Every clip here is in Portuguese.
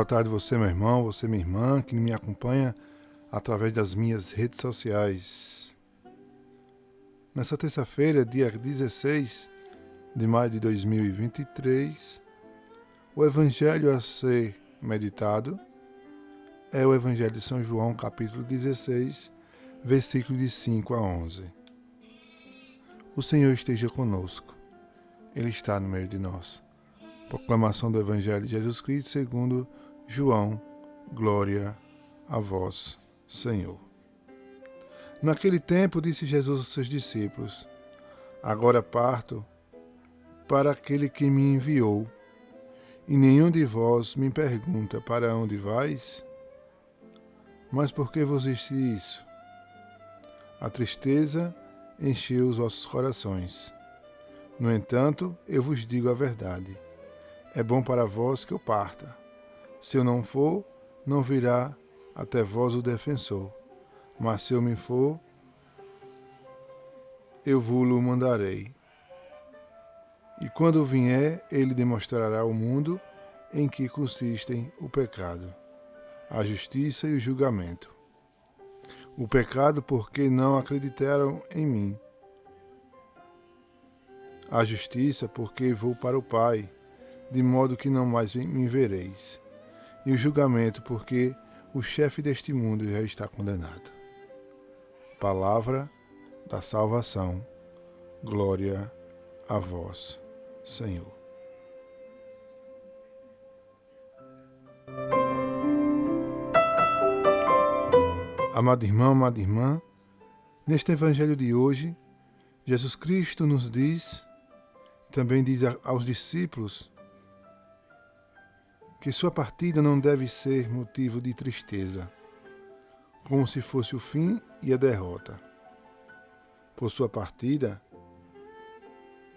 tarde você, meu irmão, você, minha irmã, que me acompanha através das minhas redes sociais. Nessa terça-feira, dia 16 de maio de 2023, o evangelho a ser meditado é o Evangelho de São João, capítulo 16, versículos de 5 a 11. O Senhor esteja conosco. Ele está no meio de nós. Proclamação do Evangelho de Jesus Cristo segundo João. Glória a vós, Senhor. Naquele tempo disse Jesus aos seus discípulos: Agora parto para aquele que me enviou, e nenhum de vós me pergunta: para onde vais? Mas por que vos disse isso? A tristeza encheu os vossos corações. No entanto, eu vos digo a verdade. É bom para vós que eu parta. Se eu não for, não virá até vós o defensor. Mas se eu me for, eu vos-lo mandarei. E quando vier, ele demonstrará ao mundo em que consistem o pecado, a justiça e o julgamento. O pecado porque não acreditaram em mim. A justiça porque vou para o Pai, de modo que não mais me vereis. E o julgamento porque o chefe deste mundo já está condenado. Palavra da salvação. Glória a vós, Senhor. Amado irmão, amada irmã, neste evangelho de hoje, Jesus Cristo nos diz, também diz aos discípulos, que sua partida não deve ser motivo de tristeza, como se fosse o fim e a derrota. Por sua partida,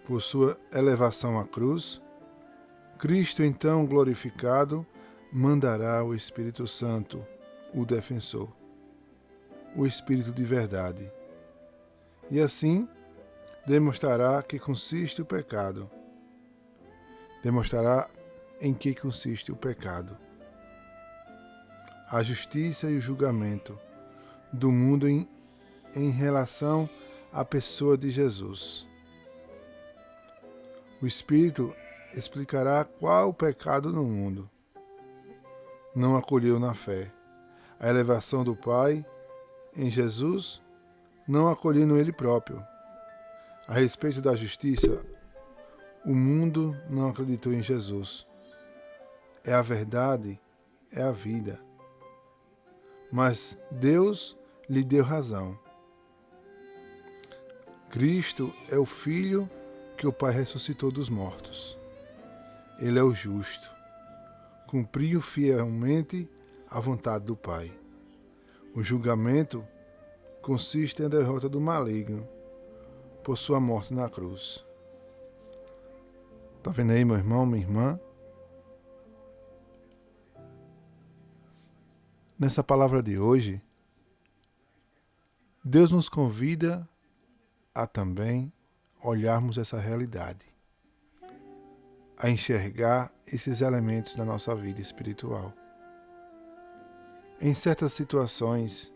por sua elevação à cruz, Cristo, então glorificado, mandará o Espírito Santo, o defensor, o Espírito de verdade. E assim, demonstrará que consiste o pecado. Demonstrará em que consiste o pecado. A justiça e o julgamento do mundo em relação à pessoa de Jesus. O Espírito explicará qual o pecado no mundo. Não acolheu na fé. A elevação do Pai em Jesus não acolheu no Ele próprio. A respeito da justiça, o mundo não acreditou em Jesus. É a verdade, é a vida. Mas Deus lhe deu razão. Cristo é o Filho que o Pai ressuscitou dos mortos. Ele é o justo. Cumpriu fielmente a vontade do Pai. O julgamento consiste na derrota do maligno por sua morte na cruz. Está vendo aí, meu irmão, minha irmã? Nessa palavra de hoje, Deus nos convida a também olharmos essa realidade, a enxergar esses elementos da nossa vida espiritual. Em certas situações,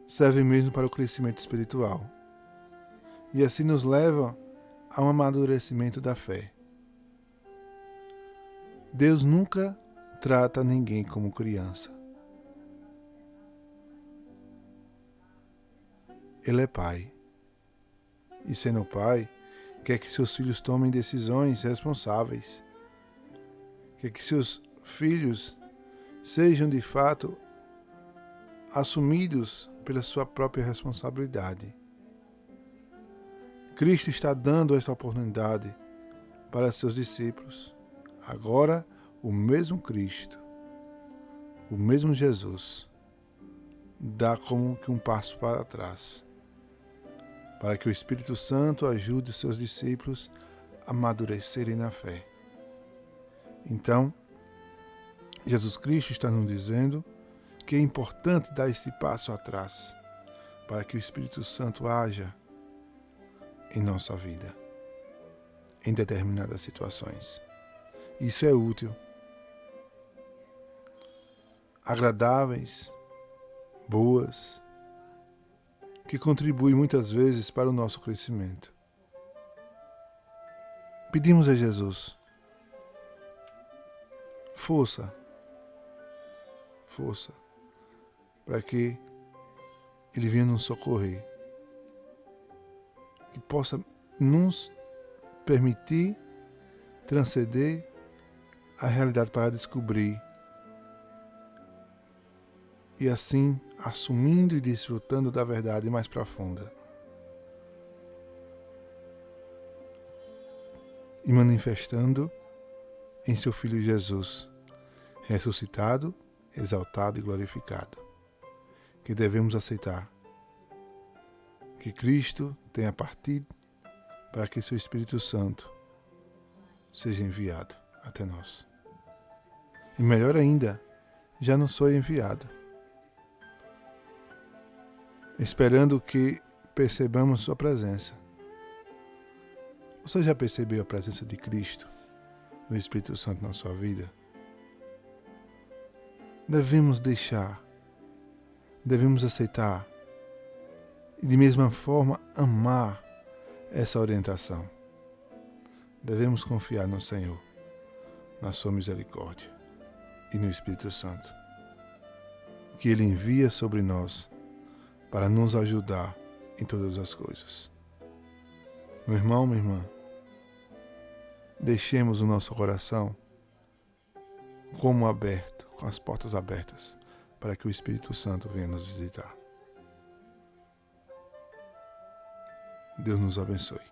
serve mesmo para o crescimento espiritual, e assim nos leva a um amadurecimento da fé. Deus nunca trata ninguém como criança. Ele é Pai. E sendo Pai, quer que seus filhos tomem decisões responsáveis. Quer que seus filhos sejam de fato assumidos pela sua própria responsabilidade. Cristo está dando esta oportunidade para seus discípulos. Agora, o mesmo Cristo, o mesmo Jesus, dá como que um passo para trás, para que o Espírito Santo ajude os seus discípulos a amadurecerem na fé. Então, Jesus Cristo está nos dizendo que é importante dar esse passo atrás, para que o Espírito Santo haja em nossa vida, em determinadas situações. Isso é útil. agradáveis, boas, que contribuem muitas vezes para o nosso crescimento. Pedimos a Jesus força, para que Ele venha nos socorrer, que possa nos permitir transcender a realidade para descobrir e assim assumindo e desfrutando da verdade mais profunda e manifestando em seu Filho Jesus, ressuscitado, exaltado e glorificado, que devemos aceitar que Cristo tenha partido para que seu Espírito Santo seja enviado até nós. E melhor ainda, já não sou enviado, esperando que percebamos sua presença. Você já percebeu a presença de Cristo, do Espírito Santo na sua vida? Devemos deixar, devemos aceitar e de mesma forma amar essa orientação. Devemos confiar no Senhor, na sua misericórdia e no Espírito Santo, que Ele envia sobre nós para nos ajudar em todas as coisas. Meu irmão, minha irmã, deixemos o nosso coração como aberto, com as portas abertas, para que o Espírito Santo venha nos visitar. Deus nos abençoe.